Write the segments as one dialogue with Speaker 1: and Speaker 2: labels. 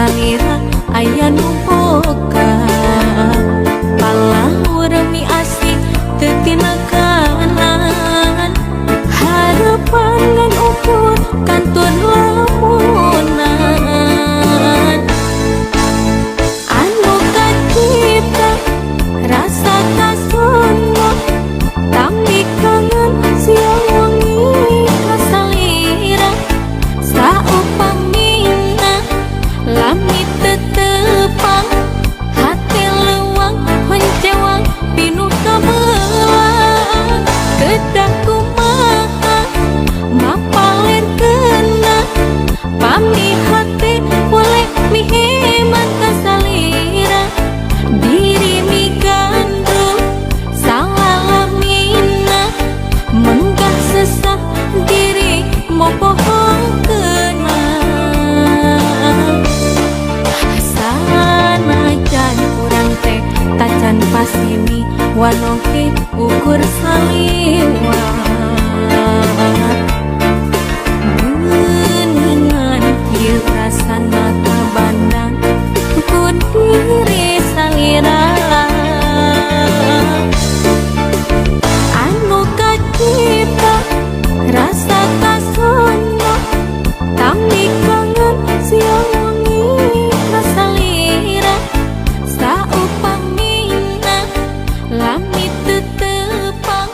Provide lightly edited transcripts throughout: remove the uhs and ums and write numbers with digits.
Speaker 1: salira aya nu boga palahur mi asih teu tina kanan harapan ngan ukur kantun lamunan anu kacipta rasa kasono tapi kangen siang wengi kasalira saupamina lamit tetepang hati leuang honcewang pinuh kabelang kedah kumaha mapaler kena pami hati boleh miheman kasalira diri mi gandrung salah mina menggah sesah diri mau bohong kena sanajan kurang teh tacan pasimi wanoke ukur saliwat beningan kieu rasana kabandang ku diri salira anu kacipta rasa kasono tapi kangen siang wengi kasalira saupamina lamit tetepang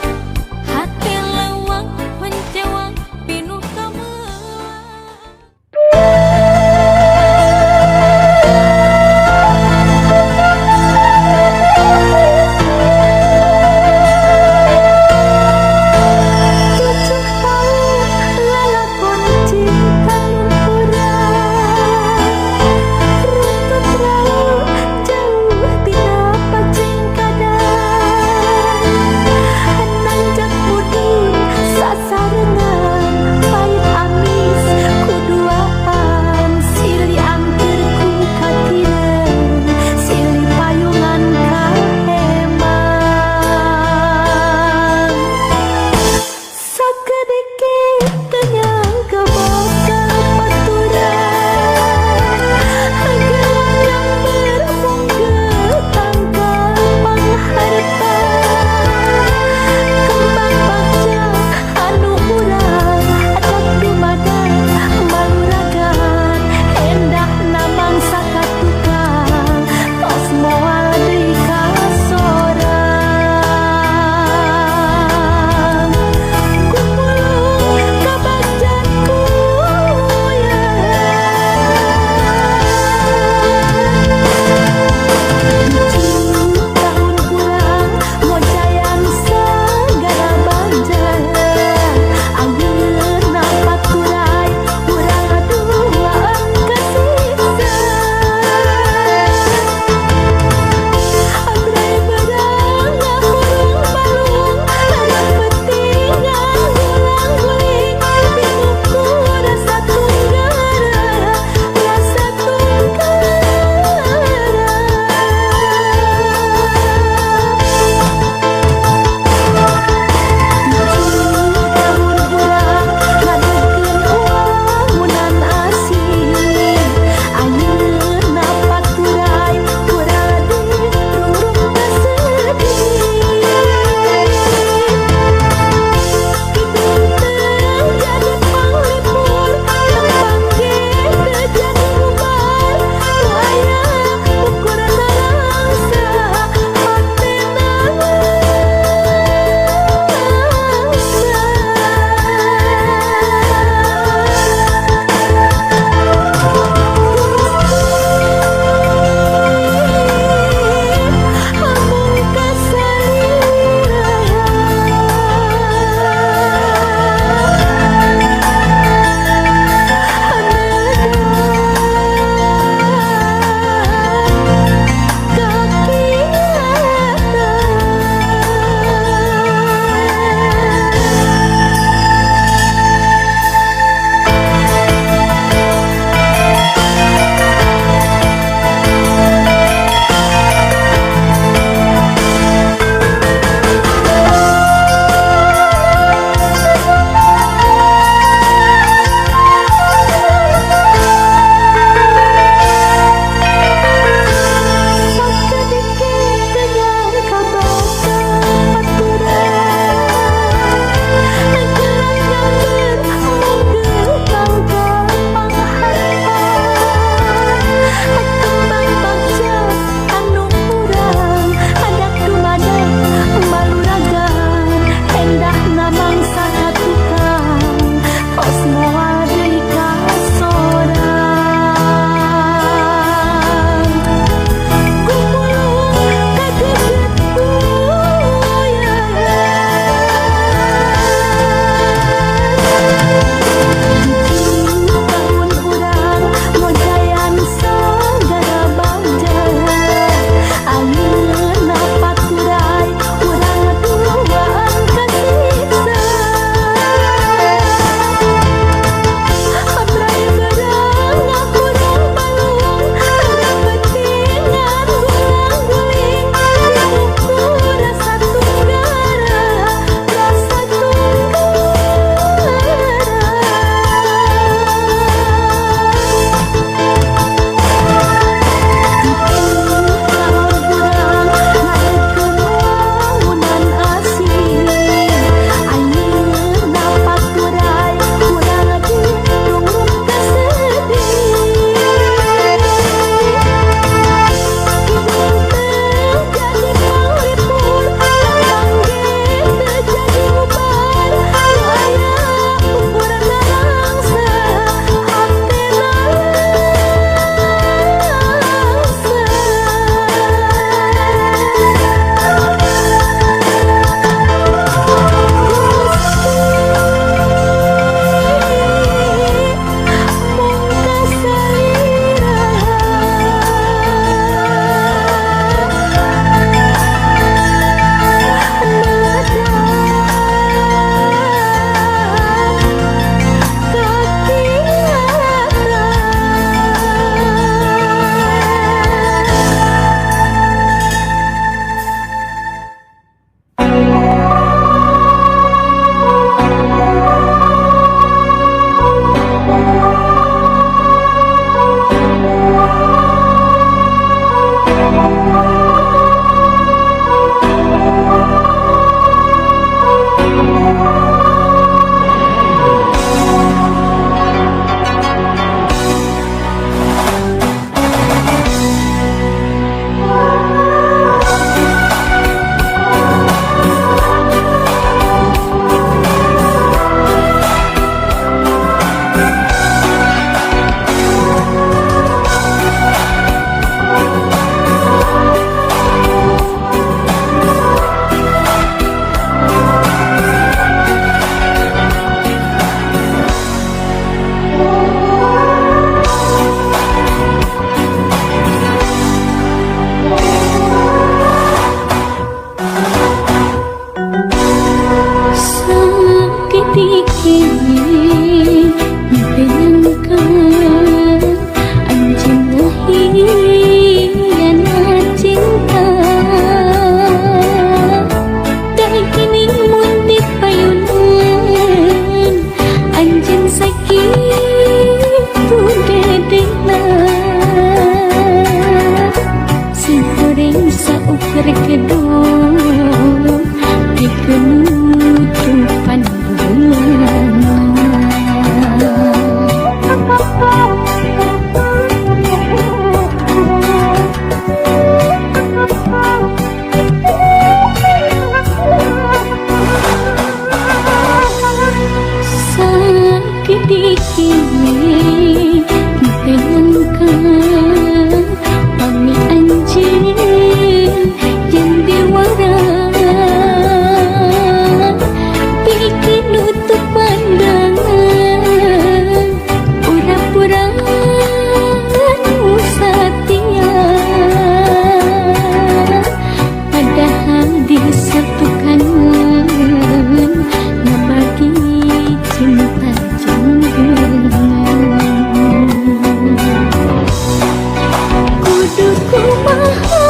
Speaker 1: kumaha,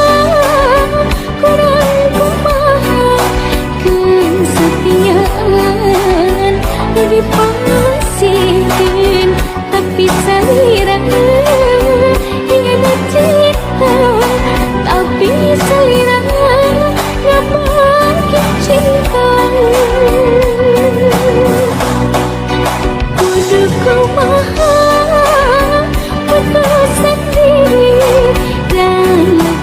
Speaker 1: kurang kumaha, kesetiaan dipasihkan, tapi salira ingin cinta, tapi salira gak makin cinta. Kudu kumaha, putus sendiri dalam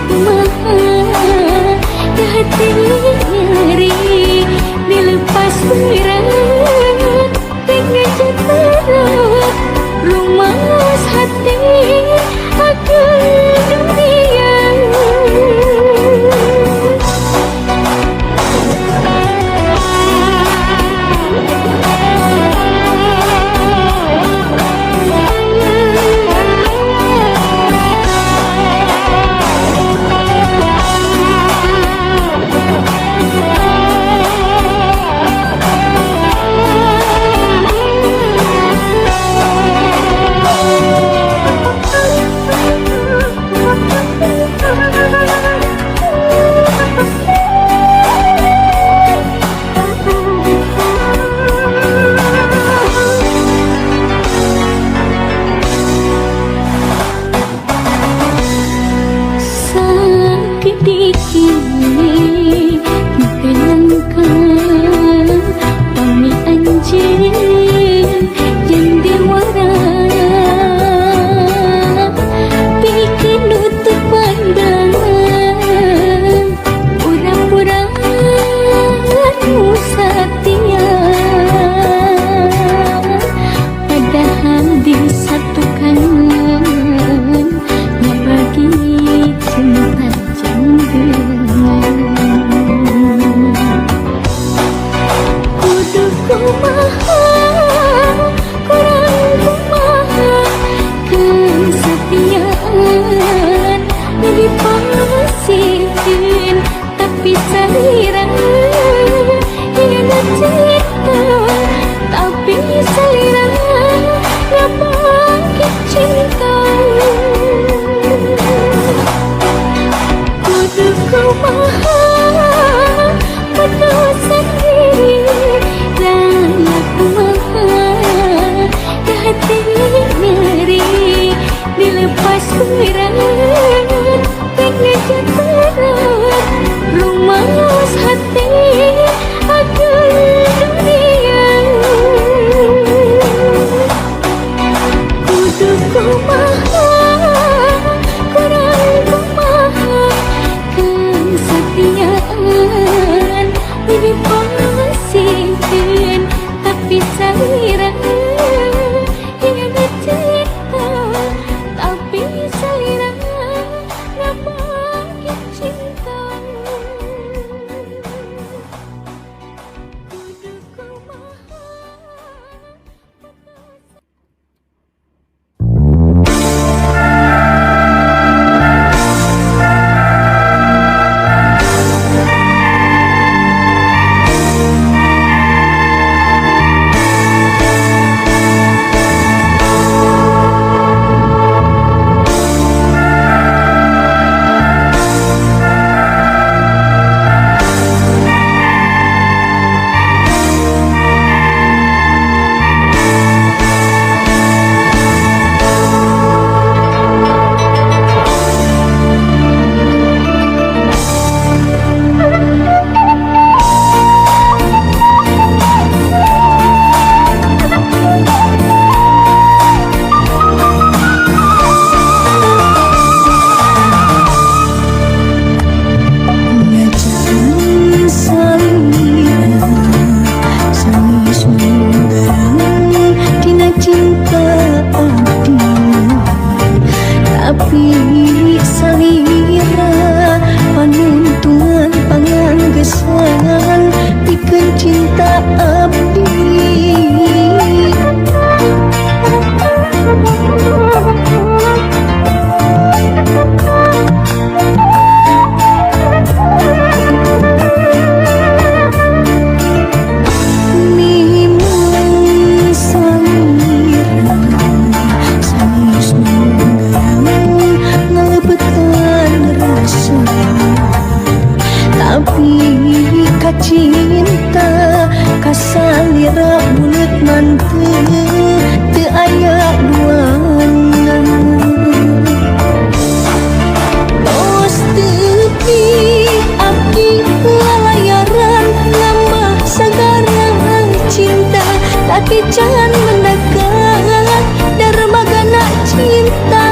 Speaker 1: jangan mendekat. Dermaga nak cinta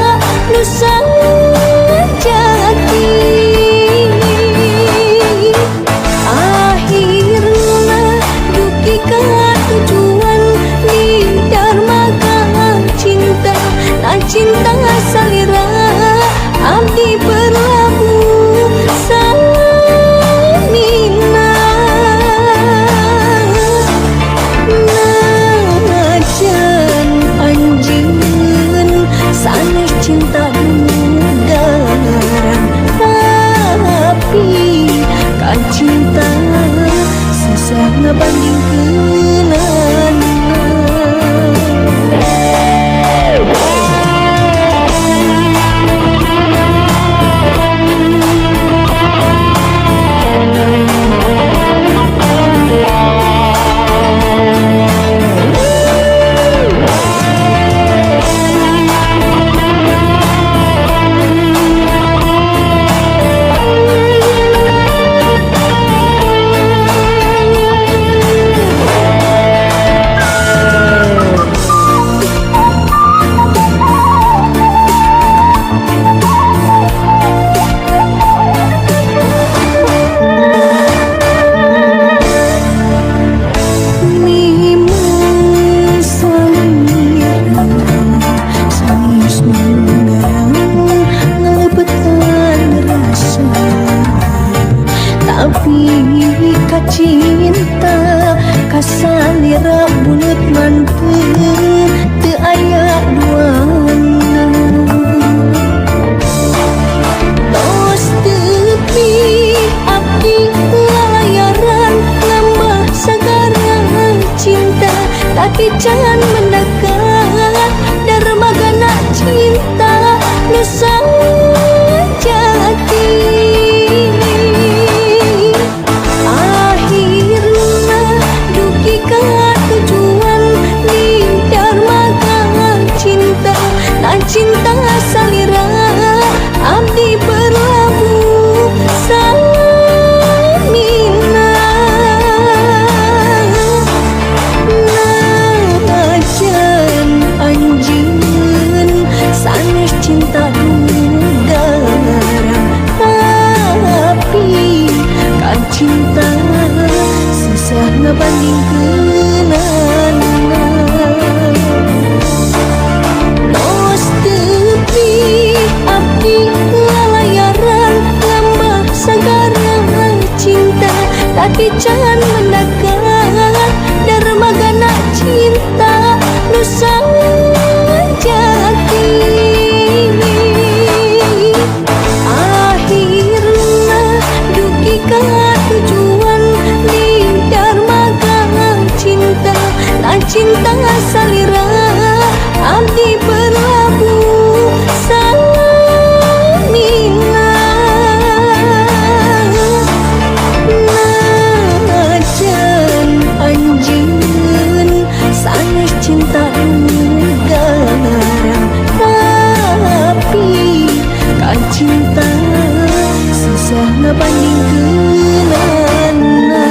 Speaker 1: nu jati. Akhirna duki ka tujuan di dermaga cinta. Nak cinta salira abdi berlabuh samina. Najan anjeun sanes cinta dugaran, tapi kan cinta susah ngabandingkeunana. Cinta kasalira bulut mantep teu aya duana. Tos tepi abdi lalayaran nambah sagara cinta, tapi jangan mendekat. Dermaga nak cinta nu jati. Cinta salira abdi berlabuh samina. Najan anjeun sanes cinta dugaran, tapi kan cinta susah ngabandingkeunana. Abdi lalayaran nambah sagara cinta, tapi jangan mendekat. Dermaga nak cinta nu jati. Akhirna duki ka tujuan di dermaga cinta. Nak cinta salira abdi berlabuh samina. Najan anjeun sanes cinta dugaran, tapi kan cinta susah ngabandingkeunana.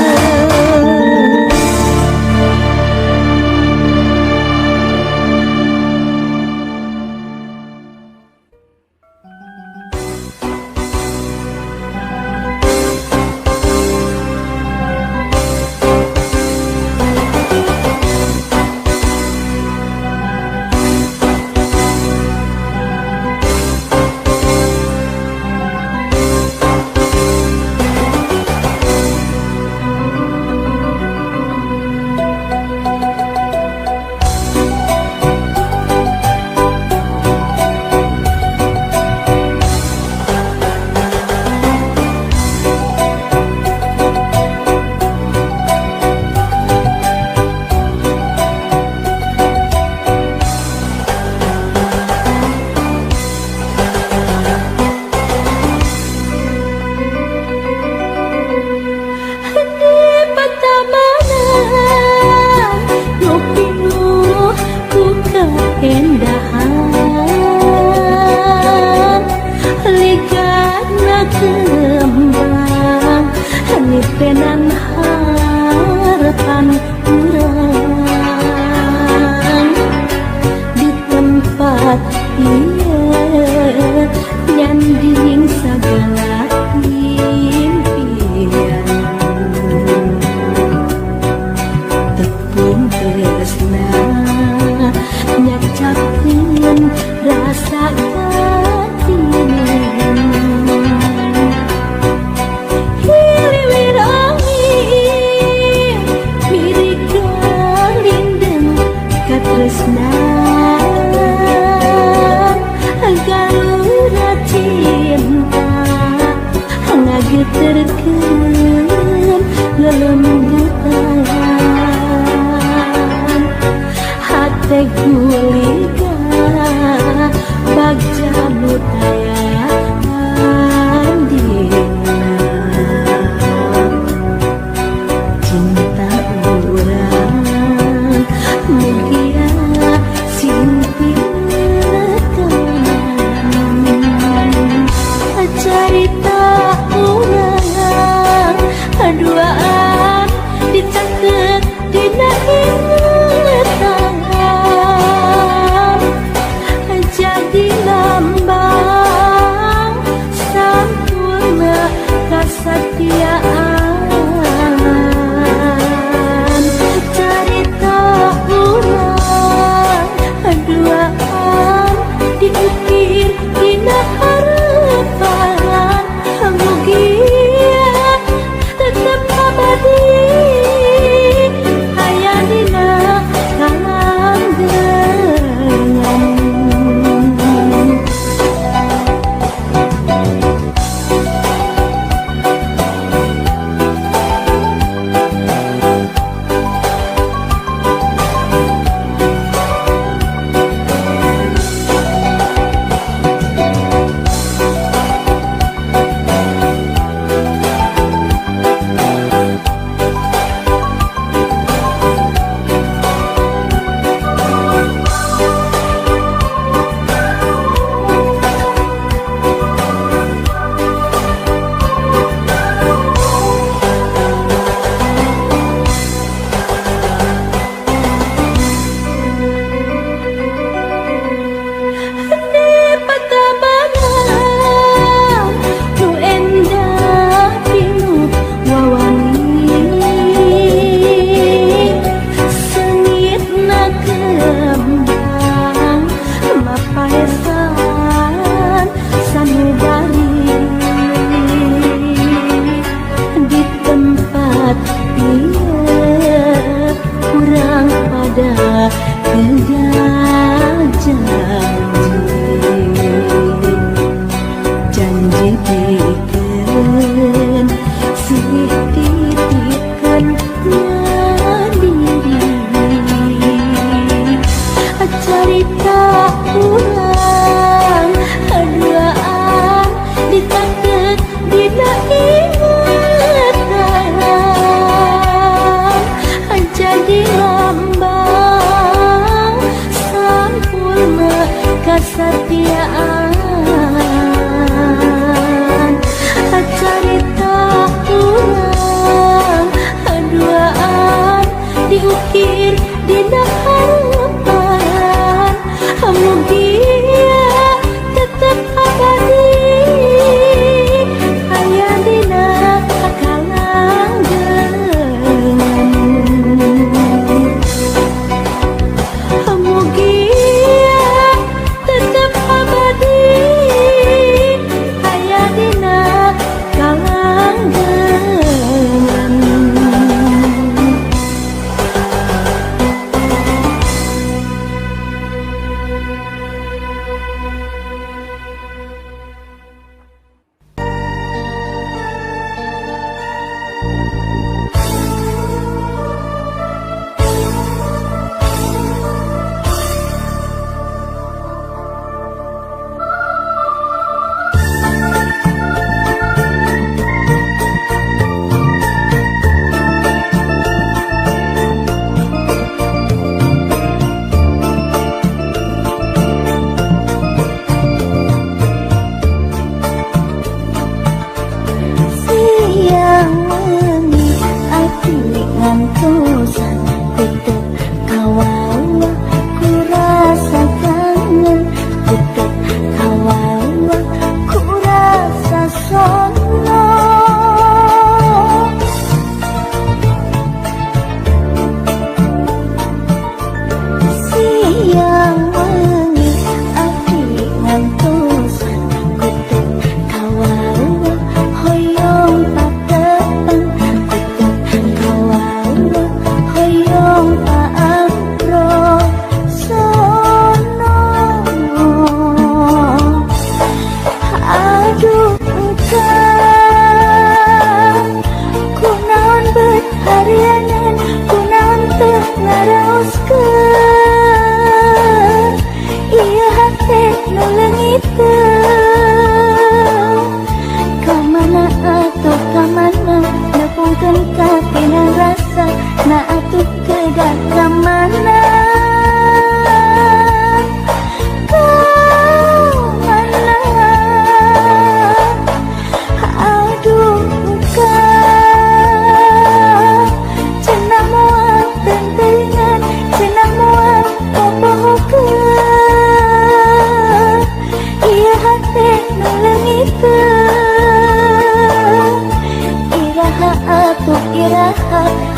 Speaker 1: titipkeun sih titipkeun diri cerita ulang duaan ditaket dina ingatan jadi lambang sampurna kesetiaan cerita ulang duaan diukir dina harapan mugia tetap abadi aya dina kalanggengan mugia tetap abadi aya dina kalanggengan.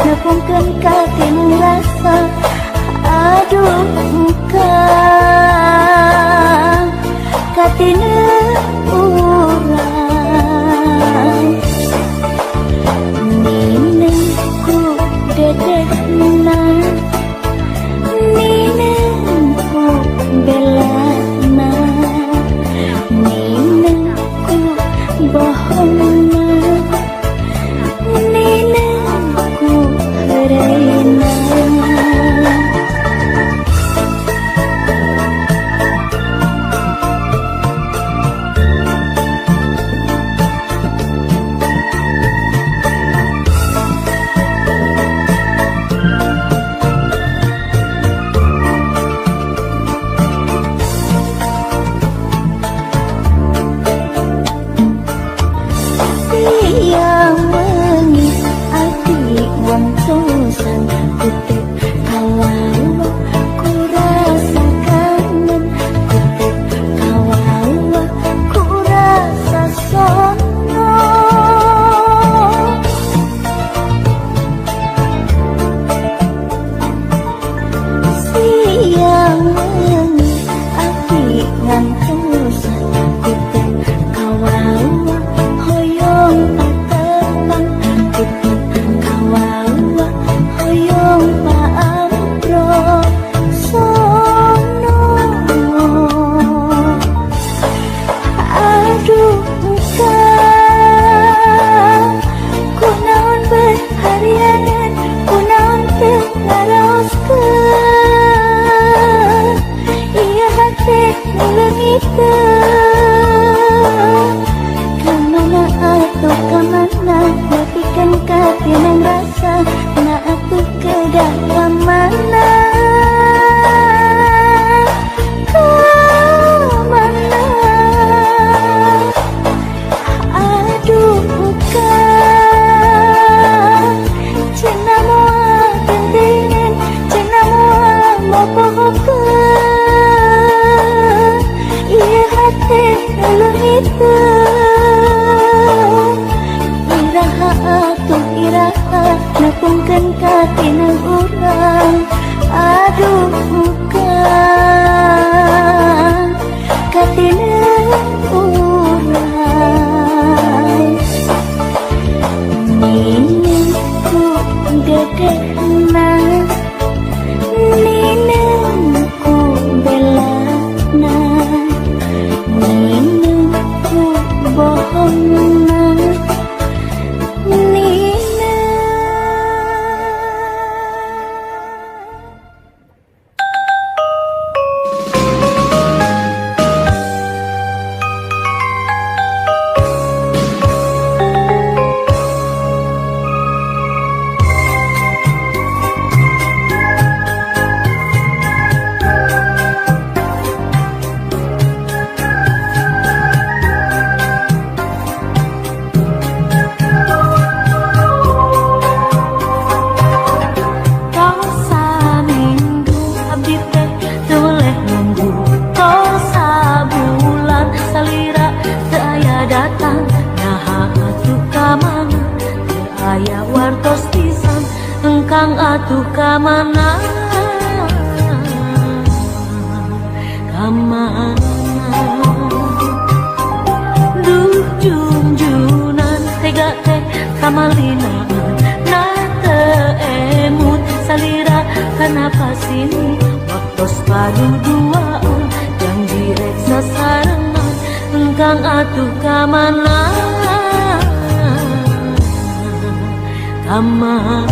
Speaker 1: Napungkeun katinung rasa aduh muka katinung urang ninengku dedekna ninengku belana ninengku bohongna ninengku reina. Yang mengis hati wong susan kutuk kawawa ku rasa kangen kutuk kawawa ku rasa sono siang mengis hati ngantusan kutuk kawawa hoyong patepang kutuk kawawa hoyong paamro sono aduh Atuh kamana, kamana, duh junjunan tega teh kamalinaan, nate emut salira kenapa sini waktos padu duaan janji rek sasarengan engkang atuh kamana, kamana.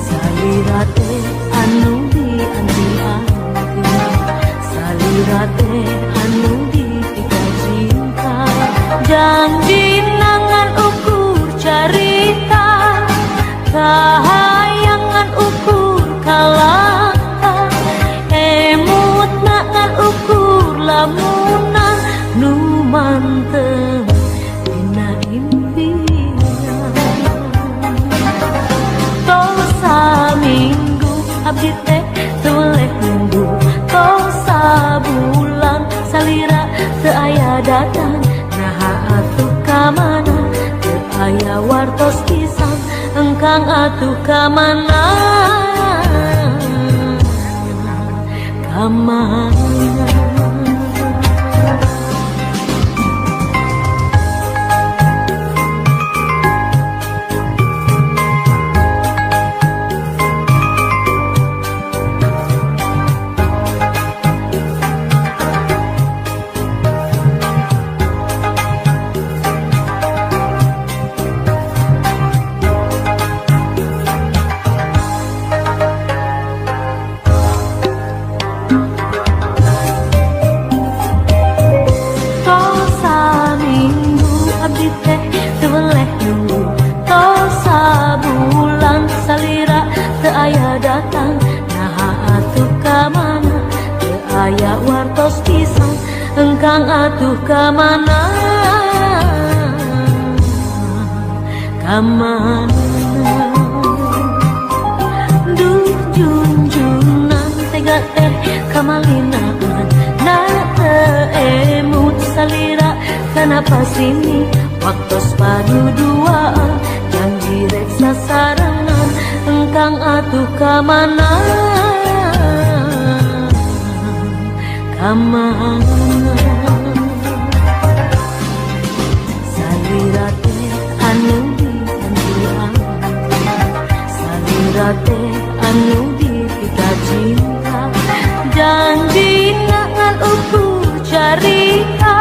Speaker 1: Salira teh anu dianti-anti, salira teh anu dipika cinta, janji nangan ukur carita, kahayangan ukur kalaka, emut nangan ukur lamunan nu mantep dina impian. Minggu abdi teh toleh nunggu, tosa bulan salira teu aya datang, naha atuh kamana teu aya wartos pisan, engkang atuh kamana, kamana. Aya wartos pisan engkang atuh kamana, kamana, duh junjunan tega teh kamalinaan, nate emut salira kenapa sini waktos padu duaan janji rek sasarengan engkang atuh kamana, kamana. Salira teh anu dianti-anti, salira teh anu dipika cinta, janji nangan ukur carita,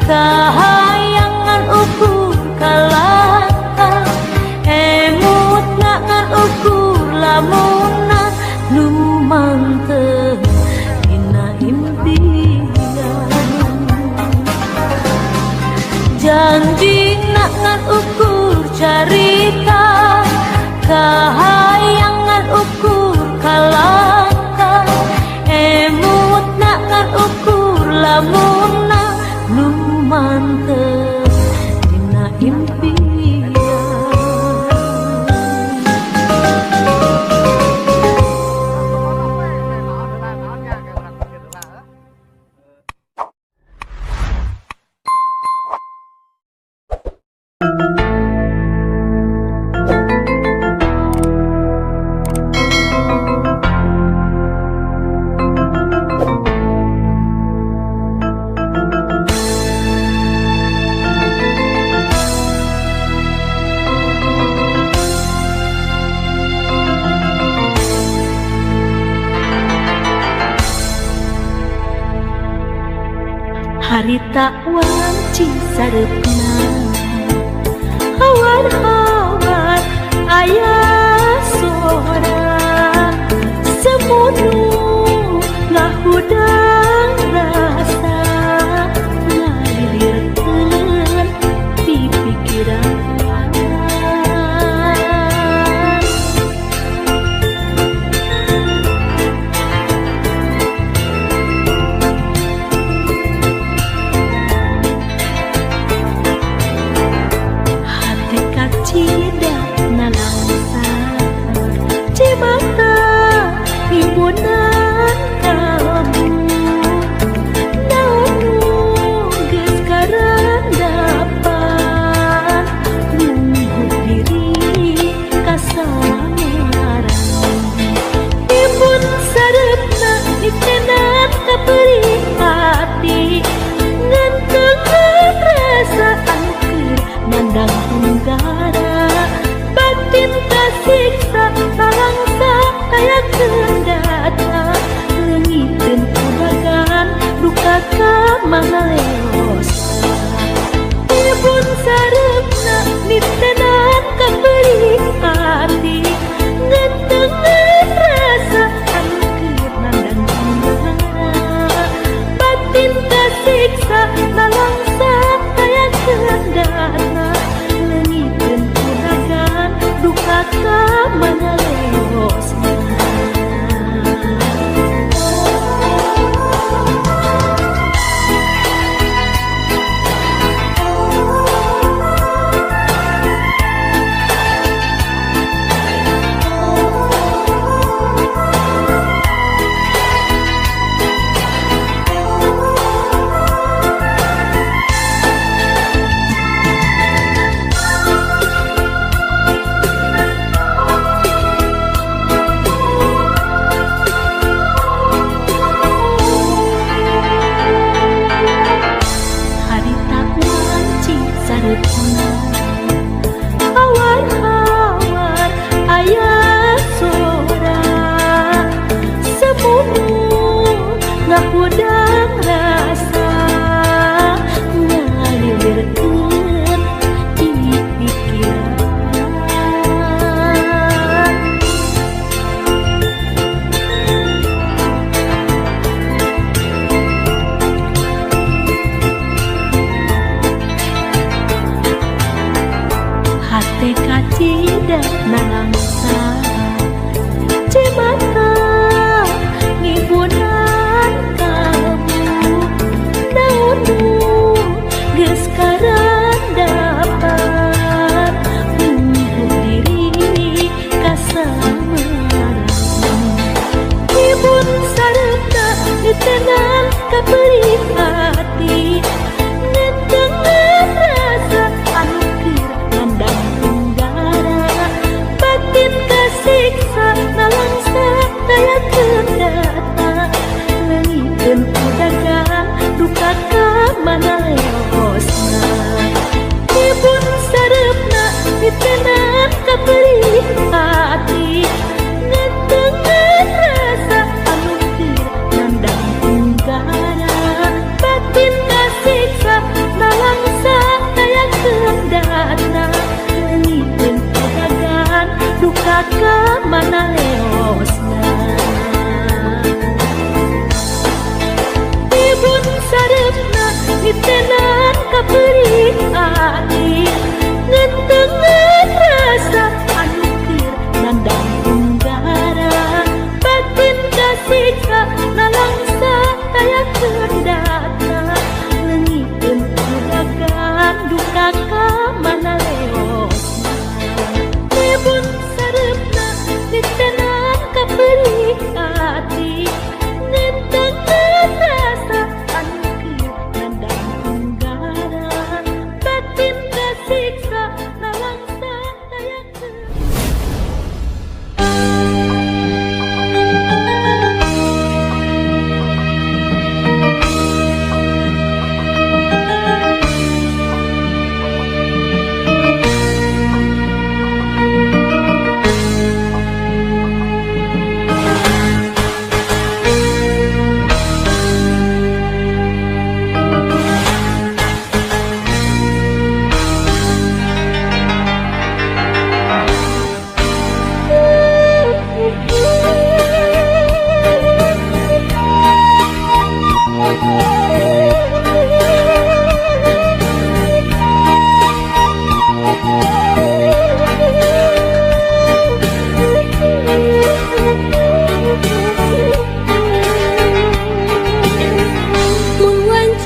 Speaker 1: kahayangan ukur kalaka, emut nangan ukur lamunan nu mantep janji nangan ukur carita, kahayangan ukur kalaka, emut nangan ukur lamunan nu mantep dina impian. harita wanci sareupna hawar-hawar aya sorak semunu ngahudang rasa ngalilirkeun di pikiran cidak nalangsa cimata himpunan kamu naon geus karandapan nunggu diri kasamarang himpun sareupna ditenan kapeuring hati ngantungan perasaan keur mandang hunggara batin kasiksa talangsa kaya kendata leungiteun kubagan duka kamangaleosa pun sareupna nitenan kapeuring hati ngantungan perasaan keur mandang hunggara batin kasiksa talangsa kaya kendata leungiteun kubagan duka kamangaleosa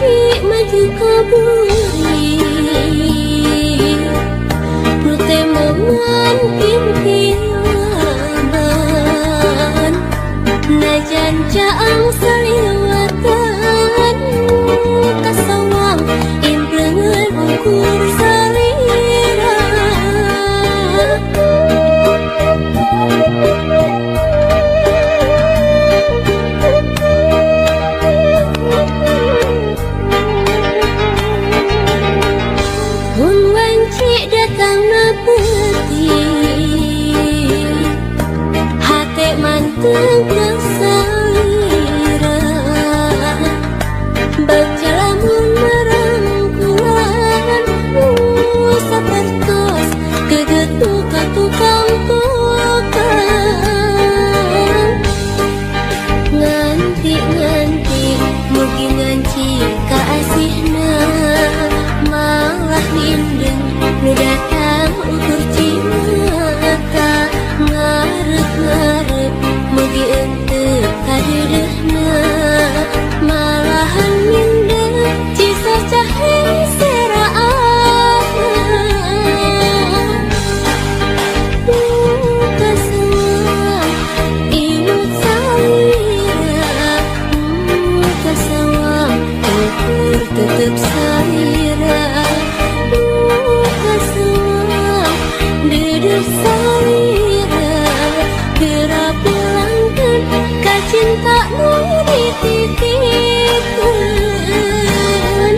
Speaker 1: janji maju kaburi nu teh meungan impian najan caang saliwatan kasawang impleungeun ukur salira mun wanci datang na peuting hate manteng kasalira baca lamun merangkulan sapertos kegetuk ka tukang tukang nganti mugi nganci ka asihna malah mindeng nu datang ukur cimata ngarep mugi enteu kadeudeuhna malahan mindeng cisa cahe seraan kasawang imut salira kasawang ukur tetep salira kasawang deudeuh salira geura bilangkeun ka cinta nu dititipkeun.